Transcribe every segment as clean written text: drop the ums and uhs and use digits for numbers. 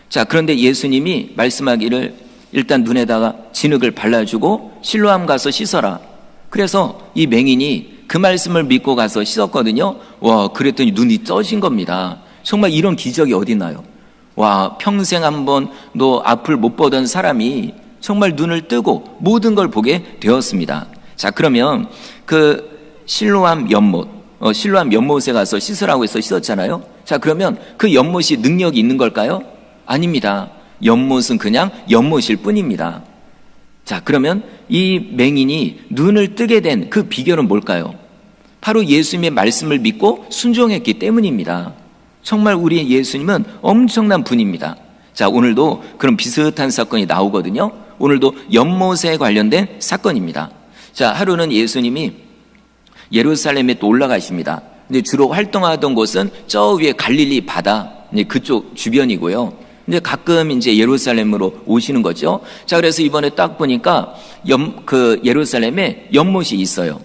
자, 그런데 예수님이 말씀하기를 일단 눈에다가 진흙을 발라주고 실로암 가서 씻어라. 그래서 이 맹인이 그 말씀을 믿고 가서 씻었거든요. 와, 그랬더니 눈이 떠진 겁니다. 정말 이런 기적이 어디 있나요? 와, 평생 한 번도 앞을 못 보던 사람이 정말 눈을 뜨고 모든 걸 보게 되었습니다. 자, 그러면 그 실로암 연못, 실로암 연못에 가서 씻으라고 해서 씻었잖아요. 자, 그러면 그 연못이 능력이 있는 걸까요? 아닙니다. 연못은 그냥 연못일 뿐입니다. 자, 그러면 이 맹인이 눈을 뜨게 된 그 비결은 뭘까요? 바로 예수님의 말씀을 믿고 순종했기 때문입니다. 정말 우리 예수님은 엄청난 분입니다. 자, 오늘도 그런 비슷한 사건이 나오거든요. 오늘도 연못에 관련된 사건입니다. 자, 하루는 예수님이 예루살렘에 또 올라가십니다. 근데 주로 활동하던 곳은 저 위에 갈릴리 바다, 그쪽 주변이고요. 근데 가끔 이제 예루살렘으로 오시는 거죠. 자, 그래서 이번에 딱 보니까 예루살렘에 연못이 있어요.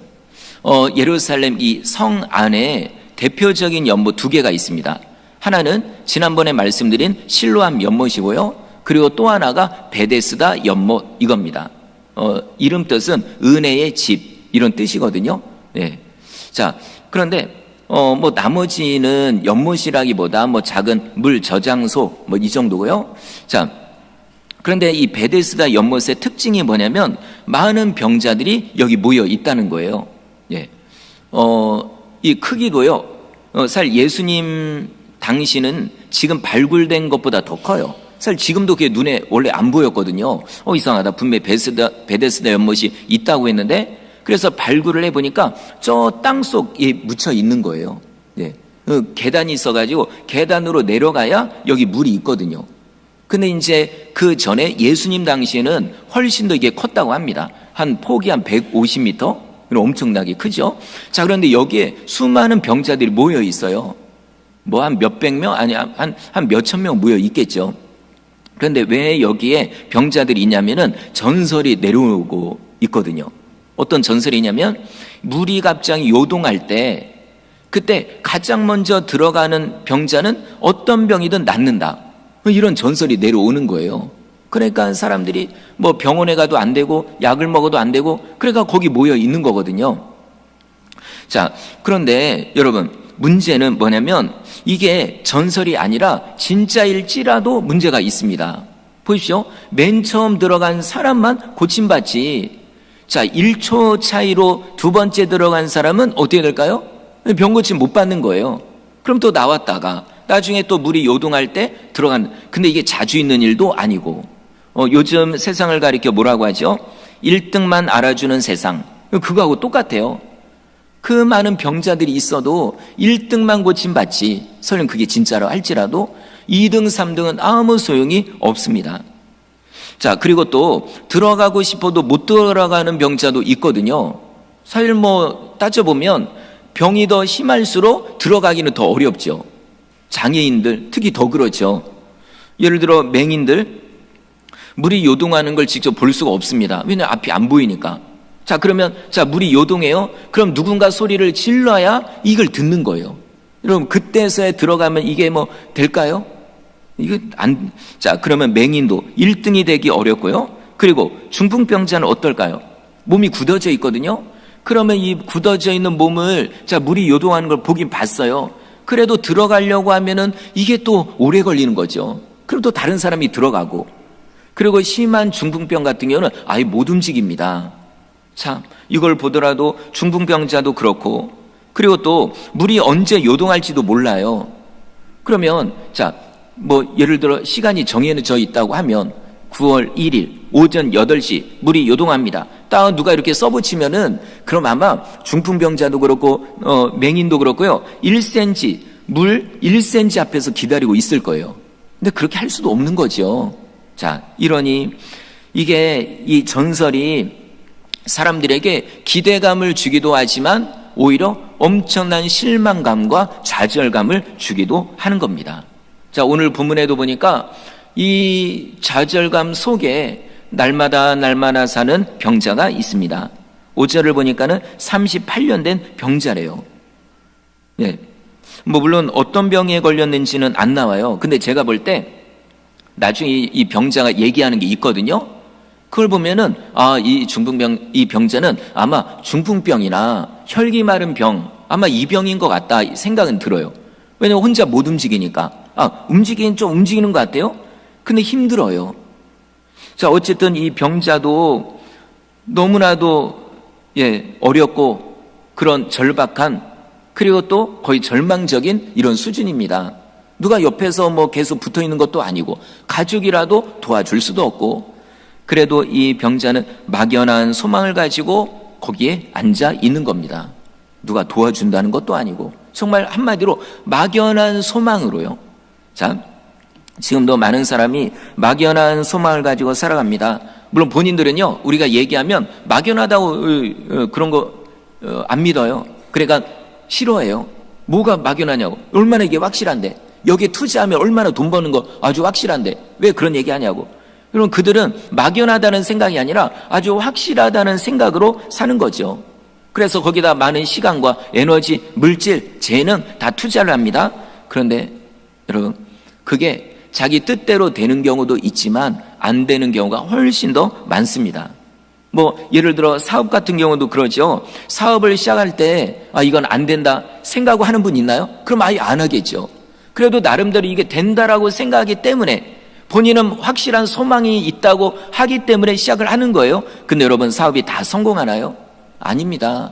예루살렘 이 성 안에 대표적인 연못 두 개가 있습니다. 하나는 지난번에 말씀드린 실로암 연못이고요. 그리고 또 하나가 베데스다 연못 이겁니다. 이름 뜻은 은혜의 집 이런 뜻이거든요. 네. 자, 그런데 나머지는 연못이라기보다 작은 물 저장소 이 정도고요. 자, 그런데 이 베데스다 연못의 특징이 뭐냐면 많은 병자들이 여기 모여 있다는 거예요. 예. 이 크기도요. 사실 예수님 당시는 지금 발굴된 것보다 더 커요. 사실 지금도 그게 눈에 원래 안 보였거든요. 이상하다. 분명히 베데스다 연못이 있다고 했는데 그래서 발굴을 해보니까 저 땅속에 묻혀 있는 거예요. 네. 계단이 있어가지고 계단으로 내려가야 여기 물이 있거든요. 근데 이제 그 전에 예수님 당시에는 훨씬 더 이게 컸다고 합니다. 한 폭이 한 150m? 엄청나게 크죠? 자, 그런데 여기에 수많은 병자들이 모여 있어요. 한 몇백 명? 아니, 한 몇천 명 모여 있겠죠. 그런데 왜 여기에 병자들이 있냐면은 전설이 내려오고 있거든요. 어떤 전설이냐면 물이 갑자기 요동할 때 그때 가장 먼저 들어가는 병자는 어떤 병이든 낫는다. 이런 전설이 내려오는 거예요. 그러니까 사람들이 병원에 가도 안 되고 약을 먹어도 안 되고 그러니까 거기 모여 있는 거거든요. 자, 그런데 여러분 문제는 뭐냐면 이게 전설이 아니라 진짜일지라도 문제가 있습니다. 보십시오. 맨 처음 들어간 사람만 고침받지. 자, 1초 차이로 두 번째 들어간 사람은 어떻게 될까요? 병 고침 못 받는 거예요. 그럼 또 나왔다가 나중에 또 물이 요동할 때 근데 이게 자주 있는 일도 아니고 요즘 세상을 가리켜 뭐라고 하죠? 1등만 알아주는 세상. 그거하고 똑같아요. 그 많은 병자들이 있어도 1등만 고침받지 설령 그게 진짜로 할지라도 2등, 3등은 아무 소용이 없습니다. 자, 그리고 또 들어가고 싶어도 못 들어가는 병자도 있거든요. 사실 따져보면 병이 더 심할수록 들어가기는 더 어렵죠. 장애인들 특히 더 그렇죠. 예를 들어 맹인들 물이 요동하는 걸 직접 볼 수가 없습니다. 왜냐하면 앞이 안 보이니까. 자, 그러면 물이 요동해요. 그럼 누군가 소리를 질러야 이걸 듣는 거예요. 여러분 그때서야 들어가면 이게 될까요? 자, 그러면 맹인도 1등이 되기 어렵고요. 그리고 중풍병자는 어떨까요? 몸이 굳어져 있거든요. 그러면 이 굳어져 있는 몸을 물이 요동하는 걸 보긴 봤어요. 그래도 들어가려고 하면은 이게 또 오래 걸리는 거죠. 그럼 또 다른 사람이 들어가고. 그리고 심한 중풍병 같은 경우는 아예 못 움직입니다. 참, 이걸 보더라도 중풍병자도 그렇고, 그리고 또 물이 언제 요동할지도 몰라요. 그러면 예를 들어 시간이 정해져 있다고 하면 9월 1일 오전 8시 물이 요동합니다. 딱 누가 이렇게 써붙이면은 그럼 아마 중풍병자도 그렇고 맹인도 그렇고요. 1cm 물 1cm 앞에서 기다리고 있을 거예요. 근데 그렇게 할 수도 없는 거죠. 자, 이러니 이게 이 전설이 사람들에게 기대감을 주기도 하지만 오히려 엄청난 실망감과 좌절감을 주기도 하는 겁니다. 자, 오늘 본문에도 보니까 이 좌절감 속에 날마다 사는 병자가 있습니다. 5절을 보니까는 38년 된 병자래요. 네. 물론 어떤 병에 걸렸는지는 안 나와요. 근데 제가 볼 때 나중에 이 병자가 얘기하는 게 있거든요. 그걸 보면은 이 중풍병, 이 병자는 아마 중풍병이나 혈기 마른 병, 아마 이 병인 것 같다 생각은 들어요. 왜냐면 혼자 못 움직이니까. 움직이긴 좀 움직이는 것 같아요. 근데 힘들어요. 자, 어쨌든 이 병자도 너무나도 어렵고 그런 절박한, 그리고 또 거의 절망적인 이런 수준입니다. 누가 옆에서 뭐 계속 붙어 있는 것도 아니고 가족이라도 도와줄 수도 없고, 그래도 이 병자는 막연한 소망을 가지고 거기에 앉아 있는 겁니다. 누가 도와준다는 것도 아니고 정말 한마디로 막연한 소망으로요. 자, 지금도 많은 사람이 막연한 소망을 가지고 살아갑니다. 물론 본인들은요, 우리가 얘기하면 막연하다고 그런 거 안 믿어요. 그러니까 싫어해요. 뭐가 막연하냐고. 얼마나 이게 확실한데. 여기에 투자하면 얼마나 돈 버는 거 아주 확실한데 왜 그런 얘기 하냐고. 그럼 그들은 막연하다는 생각이 아니라 아주 확실하다는 생각으로 사는 거죠. 그래서 거기다 많은 시간과 에너지, 물질, 재능 다 투자를 합니다. 그런데 여러분, 그게 자기 뜻대로 되는 경우도 있지만 안 되는 경우가 훨씬 더 많습니다. 뭐 예를 들어 사업 같은 경우도 그러죠. 사업을 시작할 때 이건 안 된다 생각하고 하는 분 있나요? 그럼 아예 안 하겠죠. 그래도 나름대로 이게 된다라고 생각하기 때문에, 본인은 확실한 소망이 있다고 하기 때문에 시작을 하는 거예요. 근데 여러분, 사업이 다 성공하나요? 아닙니다.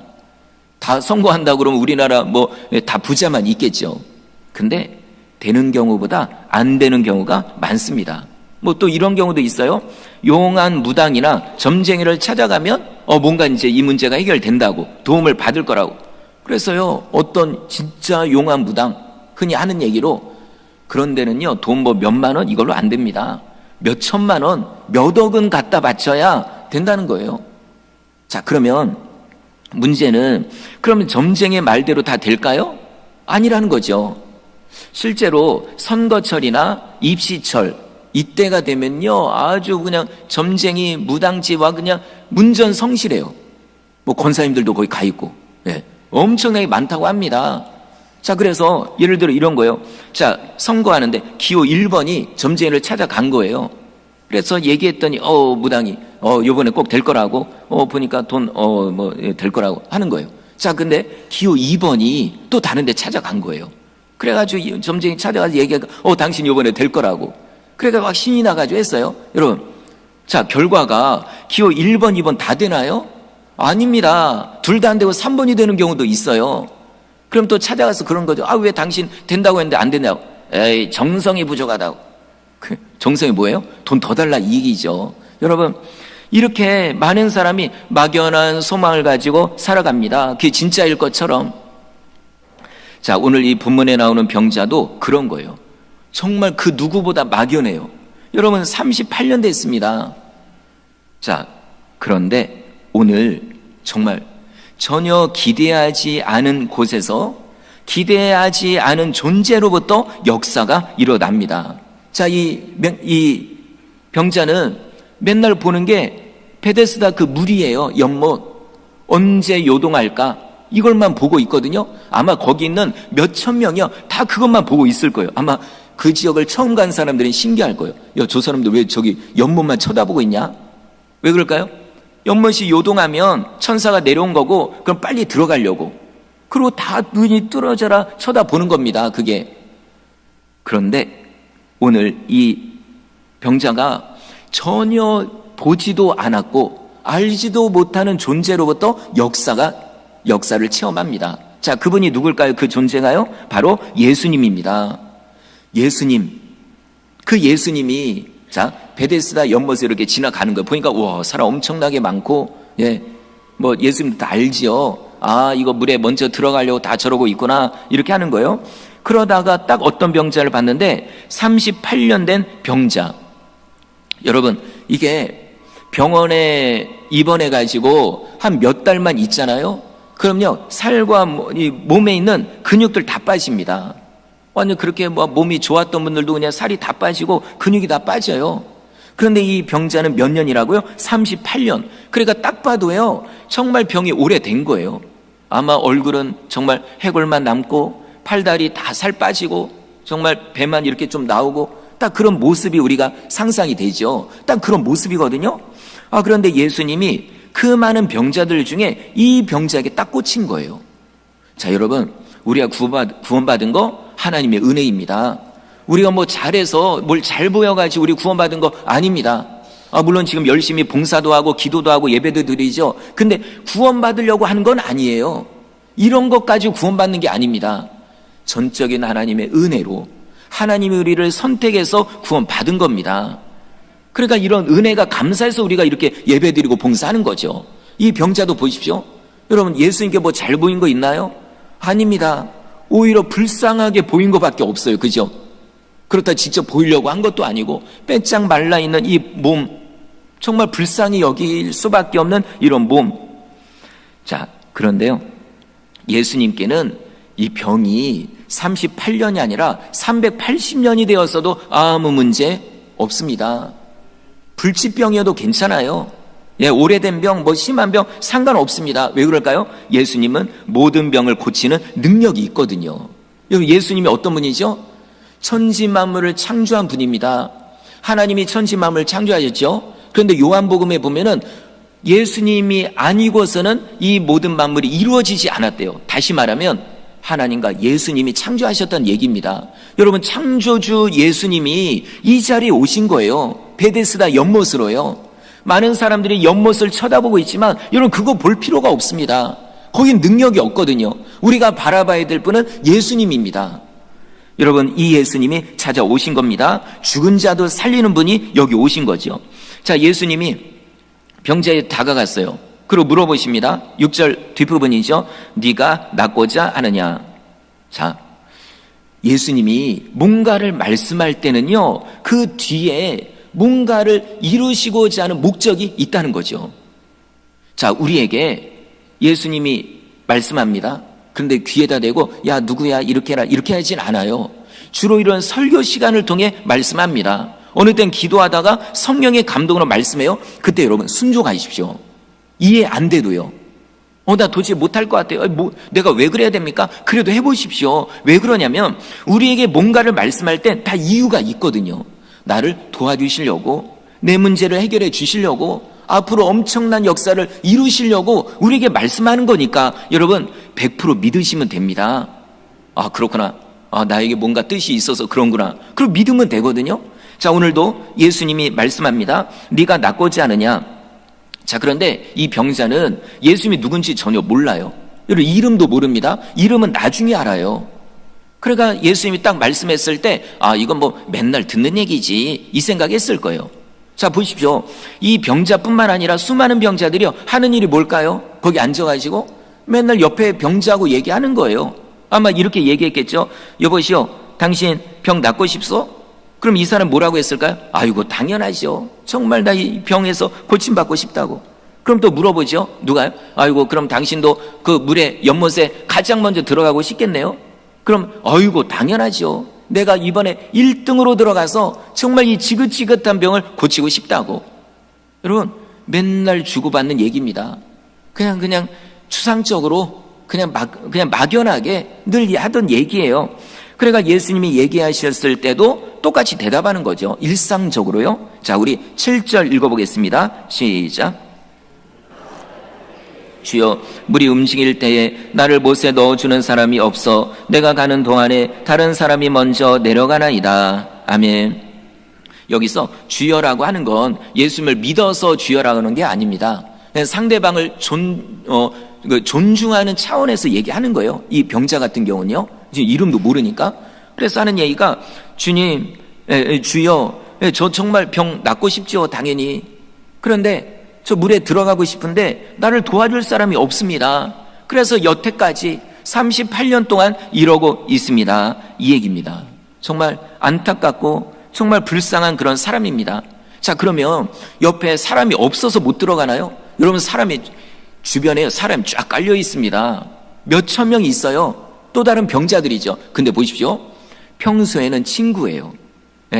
다 성공한다고 그러면 우리나라 뭐 다 부자만 있겠죠. 근데 되는 경우보다 안 되는 경우가 많습니다. 뭐 또 이런 경우도 있어요. 용한 무당이나 점쟁이를 찾아가면 뭔가 이제 이 문제가 해결된다고, 도움을 받을 거라고. 그래서요, 어떤 진짜 용한 무당, 흔히 하는 얘기로 그런 데는요, 돈 뭐 몇만 원 이걸로 안 됩니다. 몇 천만 원, 몇 억은 갖다 바쳐야 된다는 거예요. 자, 그러면 문제는, 그러면 점쟁이의 말대로 다 될까요? 아니라는 거죠. 실제로 선거철이나 입시철 이때가 되면요, 아주 그냥 점쟁이 무당지와 그냥 문전성시래요. 뭐 권사님들도 거기 가 있고, 엄청나게 많다고 합니다. 자, 그래서 예를 들어 이런 거예요. 자, 선거하는데 기호 1번이 점쟁이를 찾아간 거예요. 그래서 얘기했더니 무당이 요번에 꼭 될 거라고, 보니까 돈 될 거라고 하는 거예요. 자, 근데 기호 2번이 또 다른 데 찾아간 거예요. 그래가지고 점쟁이 찾아가서 얘기하고 당신 요번에 될 거라고. 그래가 막 신이 나가지고 했어요. 여러분, 자, 결과가 기호 1번, 2번 다 되나요? 아닙니다. 둘 다 안 되고 3번이 되는 경우도 있어요. 그럼 또 찾아가서 그런 거죠. 왜 당신 된다고 했는데 안 되냐고. 에이, 정성이 부족하다고. 정성이 뭐예요? 돈 더 달라, 이 얘기죠. 여러분, 이렇게 많은 사람이 막연한 소망을 가지고 살아갑니다. 그게 진짜일 것처럼. 자, 오늘 이 본문에 나오는 병자도 그런 거예요. 정말 그 누구보다 막연해요. 여러분, 38년 됐습니다. 자, 그런데 오늘 정말 전혀 기대하지 않은 곳에서, 기대하지 않은 존재로부터 역사가 일어납니다. 자, 이 병자는 맨날 보는 게 베데스다 그 물이에요. 연못. 언제 요동할까? 이걸만 보고 있거든요. 아마 거기 있는 몇천 명이요, 다 그것만 보고 있을 거예요. 아마 그 지역을 처음 간 사람들은 신기할 거예요. 저 사람들 왜 저기 연못만 쳐다보고 있냐? 왜 그럴까요? 연못이 요동하면 천사가 내려온 거고, 그럼 빨리 들어가려고. 그리고 다 눈이 뚫어져라 쳐다보는 겁니다, 그게. 그런데 오늘 이 병자가 전혀 보지도 않았고 알지도 못하는 존재로부터 역사를 체험합니다. 자, 그분이 누굴까요? 그 존재가요? 바로 예수님입니다. 예수님. 그 예수님이, 자, 베데스다 연못에 이렇게 지나가는 거예요. 보니까 와, 사람 엄청나게 많고, 뭐 예수님도 다 알지요. 이거 물에 먼저 들어가려고 다 저러고 있구나, 이렇게 하는 거예요. 그러다가 딱 어떤 병자를 봤는데 38년 된 병자. 여러분, 이게 병원에 입원해 가지고 한 몇 달만 있잖아요. 그럼요, 살과 이 몸에 있는 근육들 다 빠집니다. 완전 그렇게 뭐 몸이 좋았던 분들도 그냥 살이 다 빠지고 근육이 다 빠져요. 그런데 이 병자는 몇 년이라고요? 38년. 그러니까 딱 봐도요, 정말 병이 오래된 거예요. 아마 얼굴은 정말 해골만 남고 팔다리 다 살 빠지고 정말 배만 이렇게 좀 나오고 딱 그런 모습이 우리가 상상이 되죠. 딱 그런 모습이거든요. 그런데 예수님이 그 많은 병자들 중에 이 병자에게 딱 꽂힌 거예요. 자, 여러분, 우리가 구원받은 거 하나님의 은혜입니다. 우리가 뭐 잘해서 뭘 잘 보여가지고 우리 구원받은 거 아닙니다. 물론 지금 열심히 봉사도 하고 기도도 하고 예배도 드리죠. 근데 구원받으려고 하는 건 아니에요. 이런 것 가지고 구원받는 게 아닙니다. 전적인 하나님의 은혜로 하나님이 우리를 선택해서 구원받은 겁니다. 그러니까 이런 은혜가 감사해서 우리가 이렇게 예배드리고 봉사하는 거죠. 이 병자도 보십시오. 여러분, 예수님께 뭐 잘 보인 거 있나요? 아닙니다. 오히려 불쌍하게 보인 것밖에 없어요. 그죠? 그렇다 직접 보이려고 한 것도 아니고 빼짝 말라있는 이 몸, 정말 불쌍히 여길 수밖에 없는 이런 몸. 자, 그런데요, 예수님께는 이 병이 38년이 아니라 380년이 되었어도 아무 문제 없습니다. 불치병이어도 괜찮아요. 오래된 병, 심한 병 상관없습니다. 왜 그럴까요? 예수님은 모든 병을 고치는 능력이 있거든요. 예수님이 어떤 분이죠? 천지 만물을 창조한 분입니다. 하나님이 천지 만물을 창조하셨죠. 그런데 요한복음에 보면은 예수님이 아니고서는 이 모든 만물이 이루어지지 않았대요. 다시 말하면 하나님과 예수님이 창조하셨다는 얘기입니다. 여러분, 창조주 예수님이 이 자리에 오신 거예요. 베데스다 연못으로요. 많은 사람들이 연못을 쳐다보고 있지만 여러분, 그거 볼 필요가 없습니다. 거긴 능력이 없거든요. 우리가 바라봐야 될 분은 예수님입니다. 여러분, 이 예수님이 찾아오신 겁니다. 죽은 자도 살리는 분이 여기 오신 거죠. 자, 예수님이 병자에 다가갔어요. 그리고 물어보십니다. 6절 뒷부분이죠. 네가 낫고자 하느냐. 자, 예수님이 뭔가를 말씀할 때는요, 그 뒤에 뭔가를 이루시고자 하는 목적이 있다는 거죠. 자, 우리에게 예수님이 말씀합니다. 그런데 귀에다 대고 야, 누구야, 이렇게 해라, 이렇게 하진 않아요. 주로 이런 설교 시간을 통해 말씀합니다. 어느 땐 기도하다가 성령의 감동으로 말씀해요. 그때 여러분 순종하십시오. 이해 안 돼도요. 나 도저히 못할 것 같아요. 내가 왜 그래야 됩니까? 그래도 해보십시오. 왜 그러냐면 우리에게 뭔가를 말씀할 때 다 이유가 있거든요. 나를 도와주시려고, 내 문제를 해결해 주시려고, 앞으로 엄청난 역사를 이루시려고 우리에게 말씀하는 거니까 여러분 100% 믿으시면 됩니다. 그렇구나. 나에게 뭔가 뜻이 있어서 그런구나. 그럼 믿으면 되거든요. 자, 오늘도 예수님이 말씀합니다. 네가 낫고자 하느냐. 자, 그런데 이 병자는 예수님이 누군지 전혀 몰라요. 여러분, 이름도 모릅니다. 이름은 나중에 알아요. 그러니까 예수님이 딱 말씀했을 때 이건 뭐 맨날 듣는 얘기지, 이 생각했을 거예요. 자, 보십시오. 이 병자뿐만 아니라 수많은 병자들이요, 하는 일이 뭘까요? 거기 앉아가지고 맨날 옆에 병자하고 얘기하는 거예요. 아마 이렇게 얘기했겠죠. 여보시오, 당신 병 낫고 싶소? 그럼 이 사람 뭐라고 했을까요? 아이고, 당연하죠. 정말 나 이 병에서 고침받고 싶다고. 그럼 또 물어보죠. 누가요? 아이고, 그럼 당신도 그 물에, 연못에 가장 먼저 들어가고 싶겠네요. 그럼 아이고, 당연하죠. 내가 이번에 1등으로 들어가서 정말 이 지긋지긋한 병을 고치고 싶다고. 여러분, 맨날 주고받는 얘기입니다. 그냥 추상적으로 그냥 막연하게 늘 하던 얘기예요. 그러니까 예수님이 얘기하셨을 때도 똑같이 대답하는 거죠. 일상적으로요. 자, 우리 7절 읽어보겠습니다. 시작. 주여, 물이 움직일 때에 나를 못에 넣어주는 사람이 없어 내가 가는 동안에 다른 사람이 먼저 내려가나이다. 아멘. 여기서 주여라고 하는 건 예수님을 믿어서 주여라고 하는 게 아닙니다. 상대방을 존중하는 차원에서 얘기하는 거예요. 이 병자 같은 경우는요, 이름도 모르니까. 그래서 하는 얘기가, 주님, 주여, 저 정말 병 낫고 싶죠, 당연히. 그런데 저 물에 들어가고 싶은데 나를 도와줄 사람이 없습니다. 그래서 여태까지 38년 동안 이러고 있습니다. 이 얘기입니다. 정말 안타깝고 정말 불쌍한 그런 사람입니다. 자, 그러면 옆에 사람이 없어서 못 들어가나요? 여러분, 주변에 사람이 쫙 깔려 있습니다. 몇천 명이 있어요. 또 다른 병자들이죠. 근데 보십시오. 평소에는 친구예요.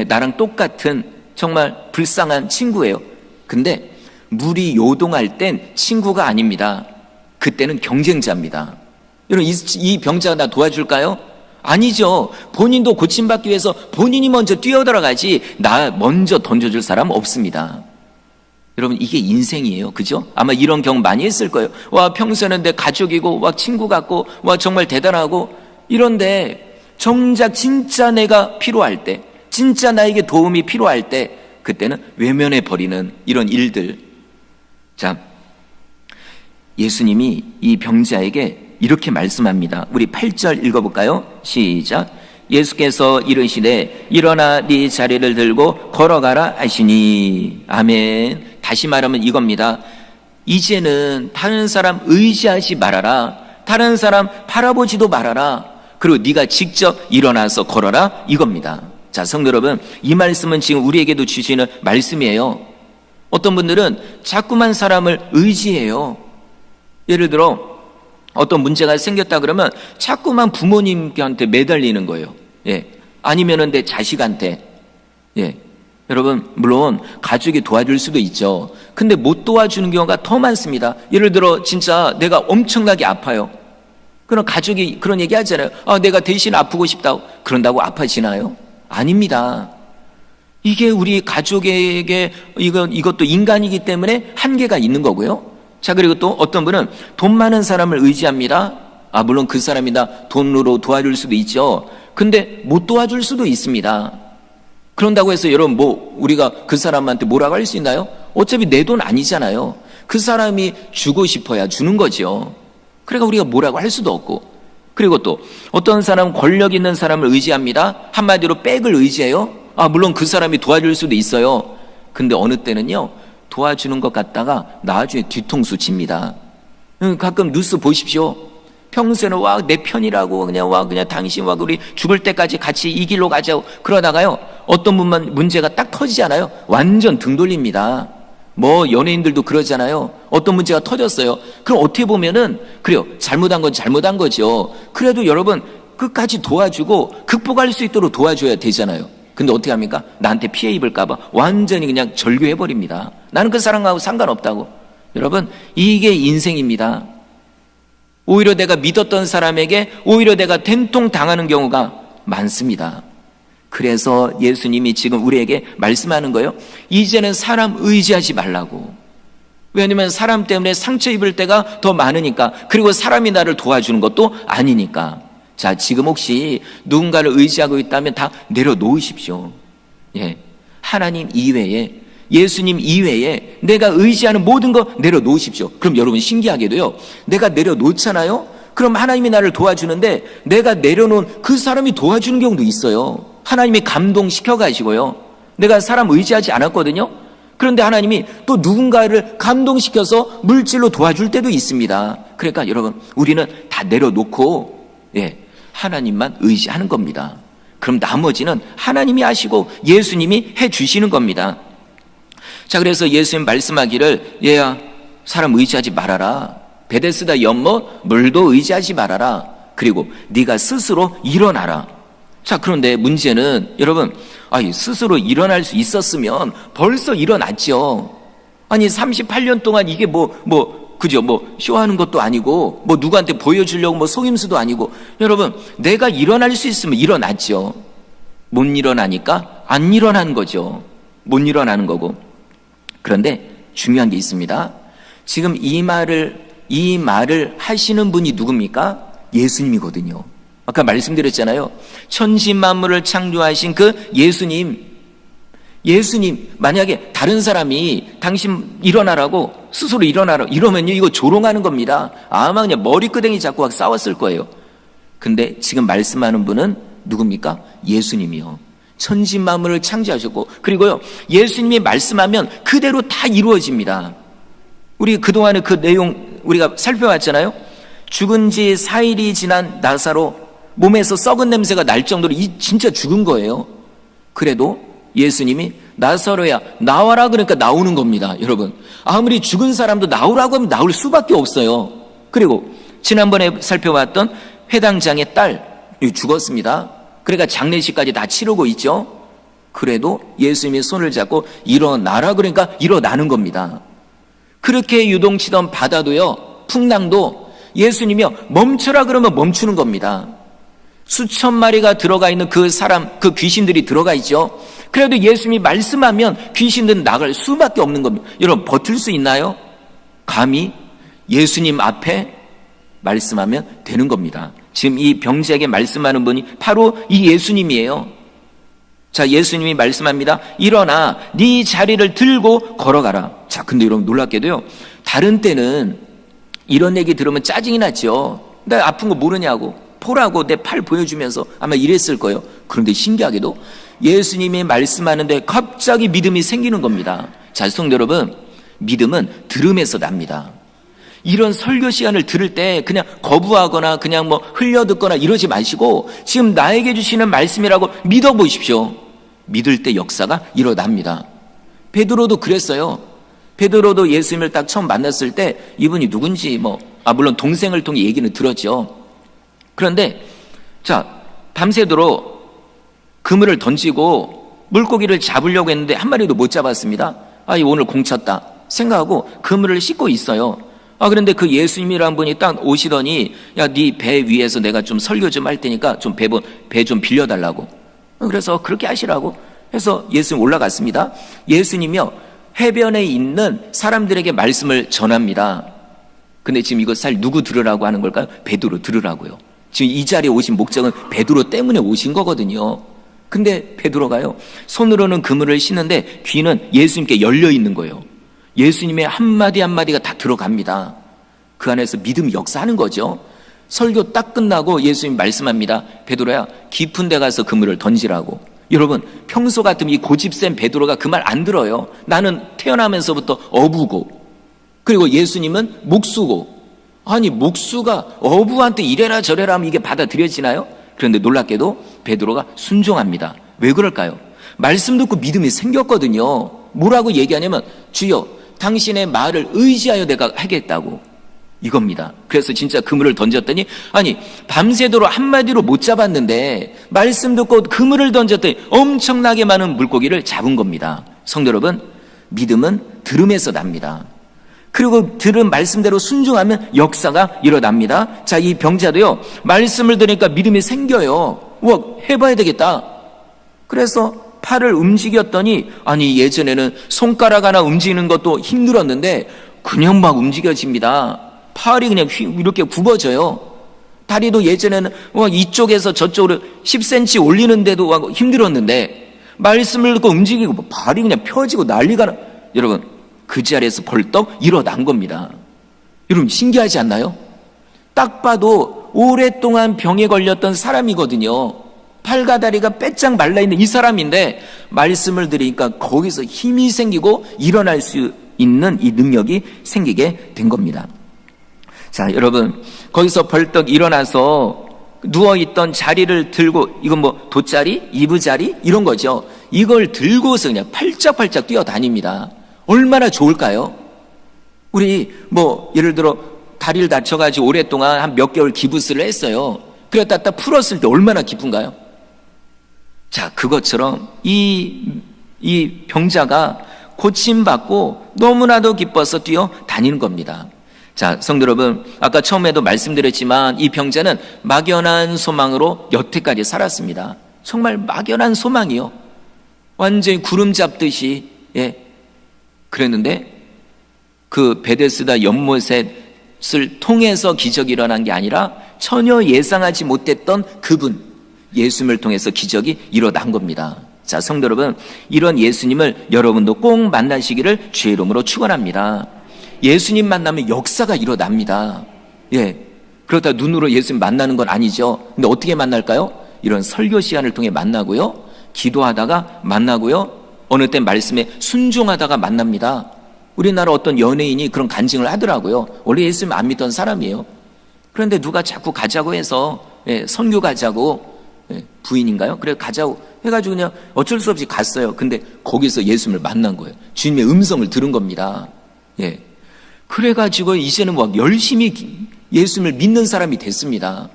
나랑 똑같은 정말 불쌍한 친구예요. 근데 물이 요동할 땐 친구가 아닙니다. 그때는 경쟁자입니다. 여러분, 이 병자가 나 도와줄까요? 아니죠. 본인도 고침받기 위해서 본인이 먼저 뛰어들어가지 나 먼저 던져줄 사람 없습니다. 여러분, 이게 인생이에요. 그죠? 아마 이런 경험 많이 했을 거예요. 와, 평소에는 내 가족이고 와, 친구 같고 와, 정말 대단하고 이런데 정작 진짜 내가 필요할 때, 진짜 나에게 도움이 필요할 때 그때는 외면해 버리는 이런 일들. 자, 예수님이 이 병자에게 이렇게 말씀합니다. 우리 8절 읽어볼까요? 시작. 예수께서 이르시되 일어나 네 자리를 들고 걸어가라 하시니. 아멘. 다시 말하면 이겁니다. 이제는 다른 사람 의지하지 말아라. 다른 사람 바라보지도 말아라. 그리고 네가 직접 일어나서 걸어라, 이겁니다. 자, 성도 여러분, 이 말씀은 지금 우리에게도 주시는 말씀이에요. 어떤 분들은 자꾸만 사람을 의지해요. 예를 들어 어떤 문제가 생겼다 그러면 자꾸만 부모님한테 매달리는 거예요. 예. 아니면은 내 자식한테. 예. 여러분, 물론 가족이 도와줄 수도 있죠. 근데 못 도와주는 경우가 더 많습니다. 예를 들어 진짜 내가 엄청나게 아파요. 그럼 가족이 그런 얘기 하잖아요. 아, 내가 대신 아프고 싶다고. 그런다고 아파지나요? 아닙니다. 이게 우리 가족에게 이것도 인간이기 때문에 한계가 있는 거고요. 자, 그리고 또 어떤 분은 돈 많은 사람을 의지합니다. 아, 물론 그 사람이 다 돈으로 도와줄 수도 있죠. 근데 못 도와줄 수도 있습니다. 그런다고 해서 여러분 우리가 그 사람한테 뭐라고 할 수 있나요? 어차피 내 돈 아니잖아요. 그 사람이 주고 싶어야 주는 거죠. 그러니까 우리가 뭐라고 할 수도 없고. 그리고 또 어떤 사람은 권력 있는 사람을 의지합니다. 한마디로 백을 의지해요. 아, 물론 그 사람이 도와줄 수도 있어요. 근데 어느 때는요, 도와주는 것 같다가 나중에 뒤통수 칩니다. 가끔 뉴스 보십시오. 평소에는 와, 내 편이라고 그냥 당신 와, 우리 죽을 때까지 같이 이 길로 가자고 그러다가요, 어떤 분만 문제가 딱 터지잖아요. 완전 등 돌립니다. 뭐 연예인들도 그러잖아요. 어떤 문제가 터졌어요. 그럼 어떻게 보면은 그래요, 잘못한 건 잘못한 거죠. 그래도 여러분 끝까지 도와주고 극복할 수 있도록 도와줘야 되잖아요. 근데 어떻게 합니까? 나한테 피해 입을까 봐 완전히 그냥 절교해버립니다. 나는 그 사람하고 상관없다고. 여러분, 이게 인생입니다. 오히려 내가 믿었던 사람에게 오히려 내가 된통 당하는 경우가 많습니다. 그래서 예수님이 지금 우리에게 말씀하는 거예요. 이제는 사람 의지하지 말라고. 왜냐하면 사람 때문에 상처 입을 때가 더 많으니까. 그리고 사람이 나를 도와주는 것도 아니니까. 자, 지금 혹시 누군가를 의지하고 있다면 다 내려놓으십시오. 예, 하나님 이외에, 예수님 이외에 내가 의지하는 모든 거 내려놓으십시오. 그럼 여러분 신기하게도요, 내가 내려놓잖아요. 그럼 하나님이 나를 도와주는데 내가 내려놓은 그 사람이 도와주는 경우도 있어요. 하나님이 감동시켜 가지고요. 내가 사람 의지하지 않았거든요. 그런데 하나님이 또 누군가를 감동시켜서 물질로 도와줄 때도 있습니다. 그러니까 여러분, 우리는 다 내려놓고, 예, 하나님만 의지하는 겁니다. 그럼 나머지는 하나님이 하시고 예수님이 해 주시는 겁니다. 자, 그래서 예수님 말씀하기를, 얘야, 사람 의지하지 말아라. 베데스다 연못 물도 의지하지 말아라. 그리고 네가 스스로 일어나라. 자, 그런데 문제는 여러분, 스스로 일어날 수 있었으면 벌써 일어났죠. 아니 38년 동안 이게 그죠? 쇼하는 것도 아니고, 누구한테 보여주려고 속임수도 아니고, 여러분, 내가 일어날 수 있으면 일어났죠. 못 일어나니까 안 일어난 거죠. 못 일어나는 거고. 그런데 중요한 게 있습니다. 지금 이 말을 하시는 분이 누굽니까? 예수님이거든요. 아까 말씀드렸잖아요. 천지 만물을 창조하신 그 예수님, 만약에 다른 사람이 당신 일어나라고 스스로 일어나라 이러면요, 이거 조롱하는 겁니다. 아마 그냥 머리끄댕이 잡고 막 싸웠을 거예요. 근데 지금 말씀하는 분은 누굽니까? 예수님이요. 천지 만물을 창조하셨고, 그리고요, 예수님이 말씀하면 그대로 다 이루어집니다. 우리 그동안에 그 내용 우리가 살펴봤잖아요. 죽은 지 4일이 지난 나사로, 몸에서 썩은 냄새가 날 정도로 진짜 죽은 거예요. 그래도 예수님이 나사로야 나와라 그러니까 나오는 겁니다. 여러분, 아무리 죽은 사람도 나오라고 하면 나올 수밖에 없어요. 그리고 지난번에 살펴봤던 회당장의 딸 죽었습니다. 그러니까 장례식까지 다 치르고 있죠. 그래도 예수님이 손을 잡고 일어나라 그러니까 일어나는 겁니다. 그렇게 유동치던 바다도요, 풍랑도 예수님이요 멈춰라 그러면 멈추는 겁니다. 수천 마리가 들어가 있는 그 사람, 그 귀신들이 들어가 있죠. 그래도 예수님이 말씀하면 귀신들은 나갈 수밖에 없는 겁니다. 여러분, 버틸 수 있나요? 감히 예수님 앞에 말씀하면 되는 겁니다. 지금 이 병자에게 말씀하는 분이 바로 이 예수님이에요. 자, 예수님이 말씀합니다. 일어나 네 자리를 들고 걸어가라. 자, 근데 여러분 놀랍게도요, 다른 때는 이런 얘기 들으면 짜증이 났죠. 나 아픈 거 모르냐고, 보라고 내 팔 보여주면서 아마 이랬을 거예요. 그런데 신기하게도 예수님이 말씀하는데 갑자기 믿음이 생기는 겁니다. 자, 성도 여러분, 믿음은 들음에서 납니다. 이런 설교 시간을 들을 때 그냥 거부하거나 그냥 뭐 흘려듣거나 이러지 마시고 지금 나에게 주시는 말씀이라고 믿어보십시오. 믿을 때 역사가 일어납니다. 베드로도 그랬어요. 베드로도 예수님을 딱 처음 만났을 때 이분이 누군지 물론 동생을 통해 얘기는 들었죠. 그런데 자, 밤새도록 그물을 던지고 물고기를 잡으려고 했는데 한 마리도 못 잡았습니다. 오늘 공쳤다 생각하고 그물을 씻고 있어요. 그런데 그 예수님이라는 분이 딱 오시더니, 야, 네 배 위에서 내가 좀 설교 좀 할 테니까 좀 배 좀 빌려달라고. 그래서 그렇게 하시라고 해서 예수님 올라갔습니다. 예수님이요, 해변에 있는 사람들에게 말씀을 전합니다. 근데 지금 이거 누구 들으라고 하는 걸까요? 베드로 들으라고요. 지금 이 자리에 오신 목적은 베드로 때문에 오신 거거든요. 근데 베드로가요, 손으로는 그물을 씻는데 귀는 예수님께 열려 있는 거예요. 예수님의 한마디 한마디가 다 들어갑니다. 그 안에서 믿음이 역사하는 거죠. 설교 딱 끝나고 예수님 말씀합니다. 베드로야, 깊은 데 가서 그물을 던지라고. 여러분, 평소 같으면 이 고집센 베드로가 그 말 안 들어요. 나는 태어나면서부터 어부고, 그리고 예수님은 목수고. 아니, 목수가 어부한테 이래라 저래라 하면 이게 받아들여지나요? 그런데 놀랍게도 베드로가 순종합니다. 왜 그럴까요? 말씀 듣고 믿음이 생겼거든요. 뭐라고 얘기하냐면, 주여, 당신의 말을 의지하여 내가 하겠다고, 이겁니다. 그래서 진짜 그물을 던졌더니, 밤새도록 한마디로 못 잡았는데 말씀 듣고 그물을 던졌더니 엄청나게 많은 물고기를 잡은 겁니다. 성도 여러분, 믿음은 들음에서 납니다. 그리고 들은 말씀대로 순종하면 역사가 일어납니다. 자, 이 병자도요, 말씀을 들으니까 믿음이 생겨요. 해봐야 되겠다. 그래서 팔을 움직였더니, 예전에는 손가락 하나 움직이는 것도 힘들었는데 그냥 막 움직여집니다. 팔이 그냥 이렇게 굽어져요. 다리도 예전에는 이쪽에서 저쪽으로 10cm 올리는데도 힘들었는데 말씀을 듣고 움직이고 발이 그냥 펴지고 난리가 여러분, 그 자리에서 벌떡 일어난 겁니다. 여러분, 신기하지 않나요? 딱 봐도 오랫동안 병에 걸렸던 사람이거든요. 팔과 다리가 빼짝 말라있는 이 사람인데 말씀을 들으니까 거기서 힘이 생기고 일어날 수 있는 이 능력이 생기게 된 겁니다. 자, 여러분, 거기서 벌떡 일어나서 누워있던 자리를 들고, 이건 돗자리, 이부자리 이런 거죠. 이걸 들고서 그냥 팔짝팔짝 뛰어다닙니다. 얼마나 좋을까요? 우리 예를 들어 다리를 다쳐가지고 오랫동안 한 몇 개월 기부스를 했어요. 그랬다 딱 풀었을 때 얼마나 기쁜가요? 자, 그것처럼 이 병자가 고침받고 너무나도 기뻐서 뛰어다니는 겁니다. 자, 성도 여러분, 아까 처음에도 말씀드렸지만 이 병자는 막연한 소망으로 여태까지 살았습니다. 정말 막연한 소망이요. 완전히 구름 잡듯이, 그랬는데 그 베데스다 연못을 통해서 기적이 일어난 게 아니라 전혀 예상하지 못했던 그분, 예수님을 통해서 기적이 일어난 겁니다. 자, 성도 여러분, 이런 예수님을 여러분도 꼭 만나시기를 주의 이름으로 축원합니다. 예수님 만나면 역사가 일어납니다. 그렇다 눈으로 예수님 만나는 건 아니죠. 근데 어떻게 만날까요? 이런 설교 시간을 통해 만나고요, 기도하다가 만나고요, 어느 때 말씀에 순종하다가 만납니다. 우리나라 어떤 연예인이 그런 간증을 하더라고요. 원래 예수님 안 믿던 사람이에요. 그런데 누가 자꾸 가자고 해서 선교 가자고, 부인인가요? 그래 가자고 해가지고 그냥 어쩔 수 없이 갔어요. 근데 거기서 예수님을 만난 거예요. 주님의 음성을 들은 겁니다. 그래가지고 이제는 열심히 예수님을 믿는 사람이 됐습니다.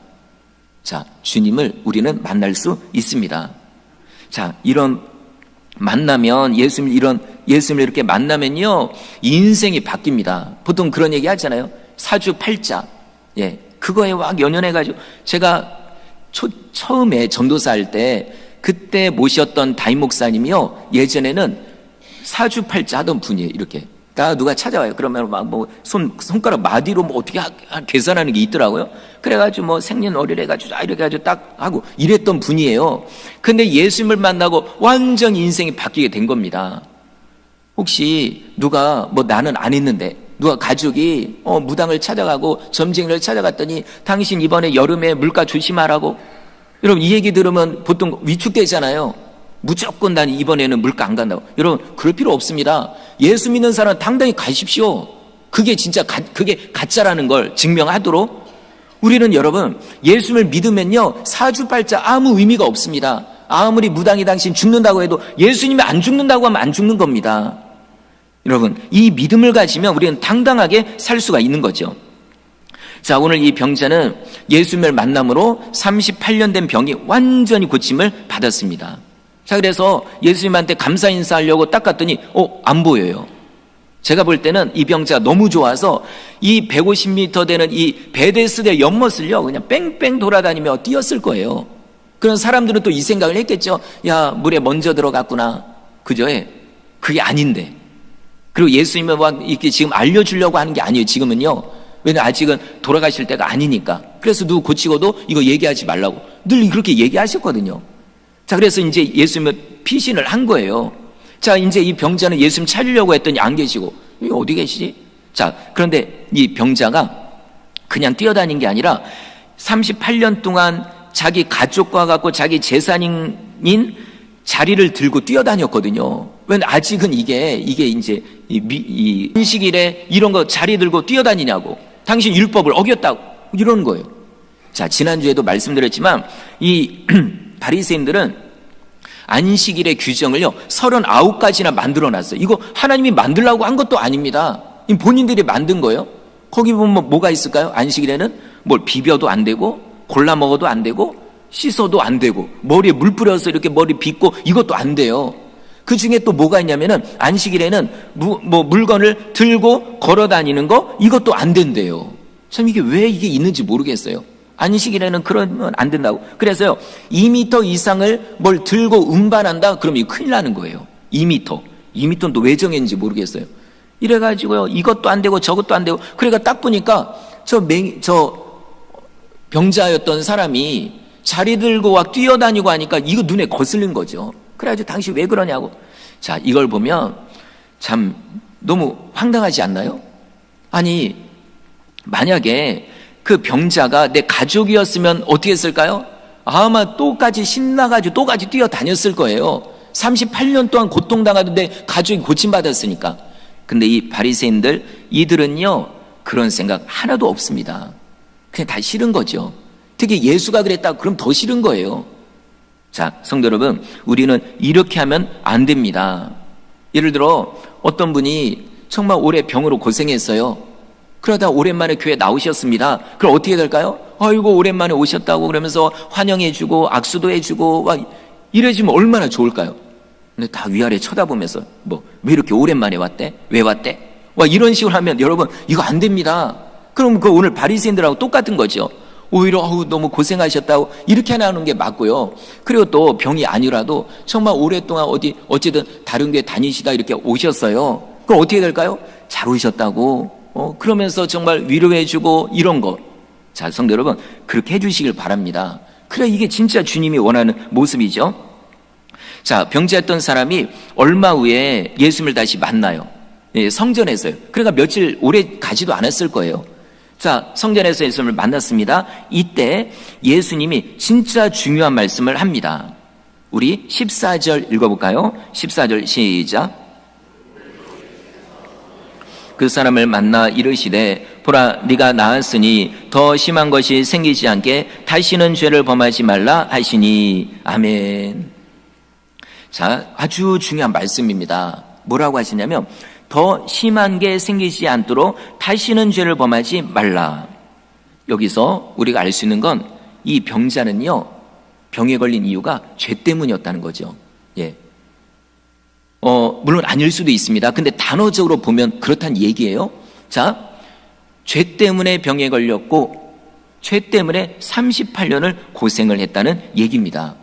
자, 주님을 우리는 만날 수 있습니다. 자, 이런 만나면 예수님을 이렇게 만나면요, 인생이 바뀝니다. 보통 그런 얘기 하잖아요. 사주팔자. 그거에 연연해가지고 제가 처음에 전도사 할 때 그때 모셨던 담임 목사님이요, 예전에는 사주팔자 하던 분이에요. 이렇게 다 누가 찾아와요. 그러면 막 뭐 손가락 마디로 뭐 어떻게 계산하는 게 있더라고요. 그래가지고 뭐 생년월일 해가지고 이렇게 해가지고 딱 하고 이랬던 분이에요. 근데 예수님을 만나고 완전 인생이 바뀌게 된 겁니다. 혹시 누가 뭐 나는 안 했는데 누가 가족이 무당을 찾아가고 점쟁이를 찾아갔더니 당신 이번에 여름에 물가 조심하라고, 여러분 이 얘기 들으면 보통 위축되잖아요. 무조건 난 이번에는 물가 안 간다고. 여러분 그럴 필요 없습니다. 예수 믿는 사람은 당당히 가십시오. 그게 진짜 그게 가짜라는 걸 증명하도록. 우리는 여러분 예수를 믿으면요 사주팔자 아무 의미가 없습니다. 아무리 무당이 당신 죽는다고 해도 예수님이 안 죽는다고 하면 안 죽는 겁니다. 여러분 이 믿음을 가지면 우리는 당당하게 살 수가 있는 거죠. 자, 오늘 이 병자는 예수님을 만남으로 38년 된 병이 완전히 고침을 받았습니다. 자, 그래서 예수님한테 감사 인사하려고 딱 갔더니 안 보여요. 제가 볼 때는 이 병자가 너무 좋아서 이 150m 되는 이 베데스다 연못을요 그냥 뺑뺑 돌아다니며 뛰었을 거예요. 그런 사람들은 또 이 생각을 했겠죠. 야, 물에 먼저 들어갔구나. 그죠? 그게 아닌데. 그리고 예수님은 막 이렇게 지금 알려주려고 하는 게 아니에요. 지금은요. 왜냐면 아직은 돌아가실 때가 아니니까. 그래서 누구 고치고도 이거 얘기하지 말라고 늘 그렇게 얘기하셨거든요. 자, 그래서 이제 예수님은 피신을 한 거예요. 자, 이제 이 병자는 예수님 찾으려고 했더니 안 계시고, 어디 계시지? 자, 그런데 이 병자가 그냥 뛰어다닌 게 아니라 38년 동안 자기 가족과 갖고 자기 재산인 자리를 들고 뛰어다녔거든요. 왜냐면 아직은 이게 이제 이 안식일에 이런 거 자리 들고 뛰어다니냐고. 당신 율법을 어겼다고. 이러는 거예요. 자, 지난주에도 말씀드렸지만 이 바리새인들은 안식일의 규정을요 39가지나 만들어 놨어요. 이거 하나님이 만들라고 한 것도 아닙니다. 본인들이 만든 거예요. 거기 보면 뭐가 있을까요? 안식일에는 뭘 비벼도 안 되고 골라 먹어도 안 되고 씻어도 안 되고 머리에 물 뿌려서 이렇게 머리 빗고 이것도 안 돼요. 그 중에 또 뭐가 있냐면은 안식일에는 물건을 들고 걸어 다니는 거 이것도 안 된대요. 참 이게 왜 이게 있는지 모르겠어요. 안식일에는 그러면 안 된다고. 그래서요 2m 이상을 뭘 들고 운반한다 그러면 이거 큰일 나는 거예요. 2m는 또 왜 정했는지 모르겠어요. 이래가지고요 이것도 안 되고 저것도 안 되고. 그러니까 딱 보니까 저 병자였던 사람이 자리 들고 막 뛰어다니고 하니까 이거 눈에 거슬린 거죠. 그래가지고 당신 왜 그러냐고. 자, 이걸 보면 참 너무 황당하지 않나요? 아니 만약에 그 병자가 내 가족이었으면 어떻게 했을까요? 아마 똑같이 신나가지고 똑같이 뛰어다녔을 거예요. 38년 동안 고통당하던데 가족이 고침받았으니까. 근데 이 바리새인들 이들은요 그런 생각 하나도 없습니다. 그냥 다 싫은 거죠. 특히 예수가 그랬다 그럼 더 싫은 거예요. 자, 성도 여러분, 우리는 이렇게 하면 안 됩니다. 예를 들어 어떤 분이 정말 오래 병으로 고생했어요. 그러다 오랜만에 교회 나오셨습니다. 그럼 어떻게 될까요? 아이고 오랜만에 오셨다고 그러면서 환영해주고 악수도 해주고 막 이래지면 얼마나 좋을까요? 근데 다 위아래 쳐다보면서 왜 이렇게 오랜만에 왔대? 왜 왔대? 와, 이런 식으로 하면 여러분 이거 안 됩니다. 그럼 그 오늘 바리새인들하고 똑같은 거죠. 오히려 너무 고생하셨다고 이렇게 하는 게 맞고요. 그리고 또 병이 아니라도 정말 오랫동안 어쨌든 다른 교회 다니시다 이렇게 오셨어요. 그럼 어떻게 될까요? 잘 오셨다고 그러면서 정말 위로해주고 이런 거. 자, 성도 여러분 그렇게 해주시길 바랍니다. 그래 이게 진짜 주님이 원하는 모습이죠. 자, 병자였던 사람이 얼마 후에 예수님을 다시 만나요. 성전에서요. 그러니까 며칠 오래 가지도 않았을 거예요. 자, 성전에서 예수님을 만났습니다. 이때 예수님이 진짜 중요한 말씀을 합니다. 우리 14절 읽어볼까요? 14절 시작. 그 사람을 만나 이르시되 보라 네가 나았으니 더 심한 것이 생기지 않게 다시는 죄를 범하지 말라 하시니. 아멘. 자, 아주 중요한 말씀입니다. 뭐라고 하시냐면 더 심한 게 생기지 않도록 다시는 죄를 범하지 말라. 여기서 우리가 알 수 있는 건 이 병자는요 병에 걸린 이유가 죄 때문이었다는 거죠. 예. 물론 아닐 수도 있습니다. 근데 단어적으로 보면 그렇다는 얘기예요. 자, 죄 때문에 병에 걸렸고 죄 때문에 38년을 고생을 했다는 얘기입니다.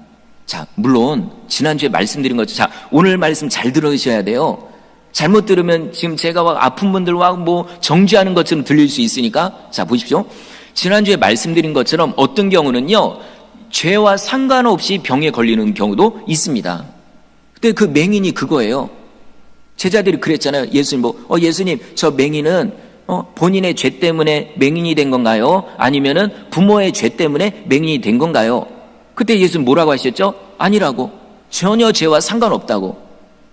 자, 물론 지난주에 말씀드린 것처럼, 자, 오늘 말씀 잘 들으셔야 돼요. 잘못 들으면 지금 제가 막 아픈 분들 막 정죄하는 것처럼 들릴 수 있으니까, 자, 보십시오. 지난주에 말씀드린 것처럼 어떤 경우는요, 죄와 상관없이 병에 걸리는 경우도 있습니다. 근데 그 맹인이 그거예요. 제자들이 그랬잖아요. 예수님 예수님, 저 맹인은 본인의 죄 때문에 맹인이 된 건가요? 아니면은 부모의 죄 때문에 맹인이 된 건가요? 그때 예수님 뭐라고 하셨죠? 아니라고. 전혀 죄와 상관없다고.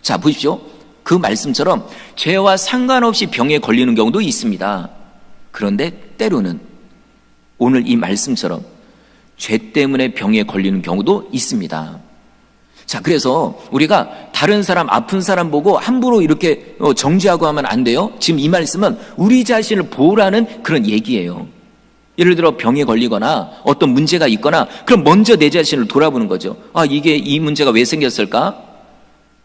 자, 보십시오. 그 말씀처럼 죄와 상관없이 병에 걸리는 경우도 있습니다. 그런데 때로는 오늘 이 말씀처럼 죄 때문에 병에 걸리는 경우도 있습니다. 자, 그래서 우리가 다른 사람, 아픈 사람 보고 함부로 이렇게 정죄하고 하면 안 돼요. 지금 이 말씀은 우리 자신을 보호라는 그런 얘기예요. 예를 들어 병에 걸리거나 어떤 문제가 있거나, 그럼 먼저 내 자신을 돌아보는 거죠. 아, 이 문제가 왜 생겼을까?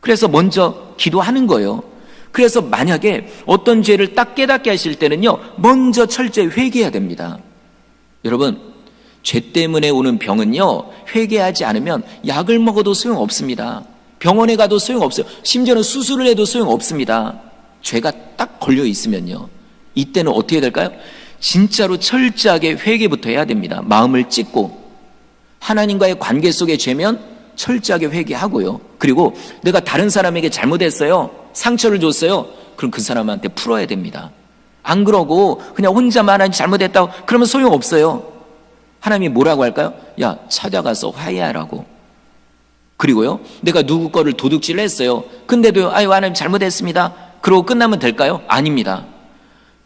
그래서 먼저 기도하는 거예요. 그래서 만약에 어떤 죄를 딱 깨닫게 하실 때는요, 먼저 철저히 회개해야 됩니다. 여러분, 죄 때문에 오는 병은요, 회개하지 않으면 약을 먹어도 소용없습니다. 병원에 가도 소용없어요. 심지어는 수술을 해도 소용없습니다. 죄가 딱 걸려 있으면요. 이때는 어떻게 될까요? 진짜로 철저하게 회개부터 해야 됩니다. 마음을 찢고, 하나님과의 관계 속에 죄면 철저하게 회개하고요. 그리고 내가 다른 사람에게 잘못했어요, 상처를 줬어요, 그럼 그 사람한테 풀어야 됩니다. 안 그러고 그냥 혼자만 하나님 잘못했다고 그러면 소용없어요. 하나님이 뭐라고 할까요? 야, 찾아가서 화해하라고. 그리고요, 내가 누구 거를 도둑질을 했어요. 근데도 하나님 잘못했습니다, 그러고 끝나면 될까요? 아닙니다.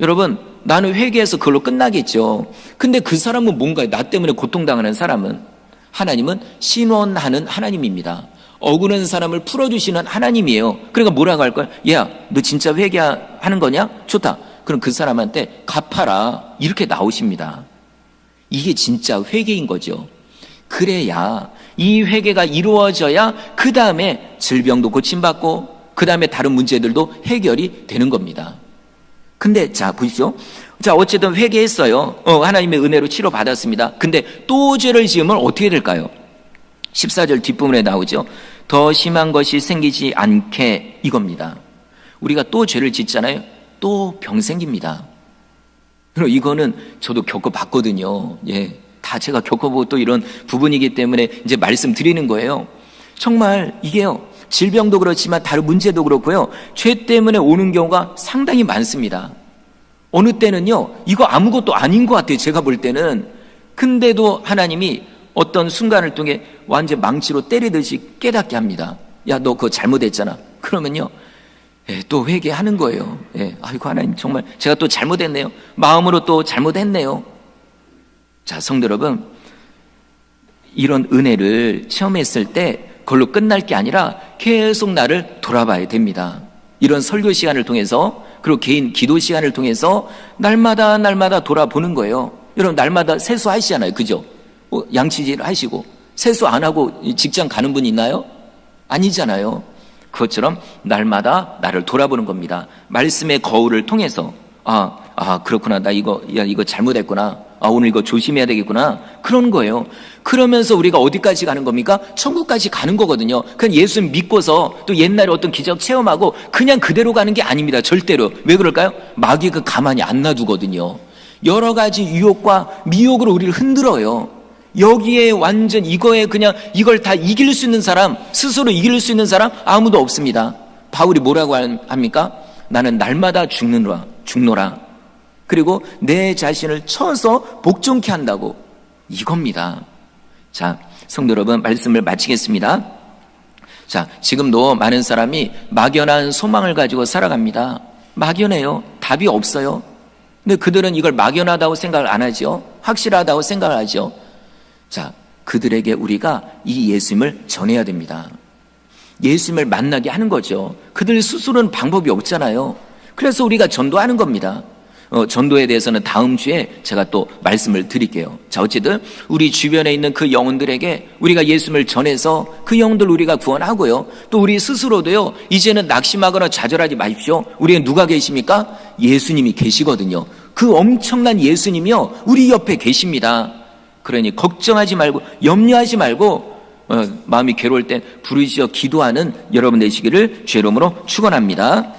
여러분, 나는 회개해서 그걸로 끝나겠죠. 근데 그 사람은 뭔가요? 나 때문에 고통당하는 사람은, 하나님은 신원하는 하나님입니다. 억울한 사람을 풀어주시는 하나님이에요. 그러니까 뭐라고 할까요? 야, 너 진짜 회개하는 거냐? 좋다. 그럼 그 사람한테 갚아라. 이렇게 나오십니다. 이게 진짜 회개인 거죠. 그래야, 이 회개가 이루어져야 그 다음에 질병도 고침받고 그 다음에 다른 문제들도 해결이 되는 겁니다. 근데 자, 보십시오. 자, 어쨌든 회개했어요. 하나님의 은혜로 치료받았습니다. 근데 또 죄를 지으면 어떻게 될까요? 14절 뒷부분에 나오죠. 더 심한 것이 생기지 않게, 이겁니다. 우리가 또 죄를 짓잖아요. 또 병 생깁니다. 그리고 이거는 저도 겪어봤거든요. 예, 다 제가 겪어보고 또 이런 부분이기 때문에 이제 말씀드리는 거예요. 정말 이게요, 질병도 그렇지만 다른 문제도 그렇고요, 죄 때문에 오는 경우가 상당히 많습니다. 어느 때는요, 이거 아무것도 아닌 것 같아요, 제가 볼 때는. 근데도 하나님이 어떤 순간을 통해 완전 망치로 때리듯이 깨닫게 합니다. 야, 너 그거 잘못했잖아. 그러면요, 예, 또 회개하는 거예요. 예, 아이고 하나님, 정말 제가 또 잘못했네요. 마음으로 또 잘못했네요. 자, 성도 여러분, 이런 은혜를 체험했을 때 그걸로 끝날 게 아니라 계속 나를 돌아봐야 됩니다. 이런 설교 시간을 통해서, 그리고 개인 기도 시간을 통해서 날마다 돌아보는 거예요. 여러분, 날마다 세수하시잖아요, 그죠? 양치질 하시고. 세수 안 하고 직장 가는 분 있나요? 아니잖아요. 그것처럼 날마다 나를 돌아보는 겁니다. 말씀의 거울을 통해서, 그렇구나, 나 이거 잘못했구나, 오늘 이거 조심해야 되겠구나, 그런 거예요. 그러면서 우리가 어디까지 가는 겁니까? 천국까지 가는 거거든요. 그냥 예수님 믿고서 또 옛날에 어떤 기적 체험하고 그냥 그대로 가는 게 아닙니다. 절대로. 왜 그럴까요? 마귀가 가만히 안 놔두거든요. 여러 가지 유혹과 미혹으로 우리를 흔들어요. 여기에 완전 이걸 다 이길 수 있는 사람, 스스로 이길 수 있는 사람 아무도 없습니다. 바울이 뭐라고 합니까? 나는 날마다 죽노라. 그리고 내 자신을 쳐서 복종케 한다고, 이겁니다. 자, 성도 여러분, 말씀을 마치겠습니다. 자, 지금도 많은 사람이 막연한 소망을 가지고 살아갑니다. 막연해요. 답이 없어요. 근데 그들은 이걸 막연하다고 생각을 안 하죠. 확실하다고 생각을 하죠. 자, 그들에게 우리가 이 예수님을 전해야 됩니다. 예수님을 만나게 하는 거죠. 그들 스스로는 방법이 없잖아요. 그래서 우리가 전도하는 겁니다. 전도에 대해서는 다음 주에 제가 또 말씀을 드릴게요. 자, 어쨌든 우리 주변에 있는 그 영혼들에게 우리가 예수님을 전해서 그 영혼들 우리가 구원하고요, 또 우리 스스로도요, 이제는 낙심하거나 좌절하지 마십시오. 우리는 누가 계십니까? 예수님이 계시거든요. 그 엄청난 예수님이요 우리 옆에 계십니다. 그러니 걱정하지 말고 염려하지 말고 마음이 괴로울 땐 부르짖어 기도하는 여러분 되시기를 주의 이름으로 축원합니다.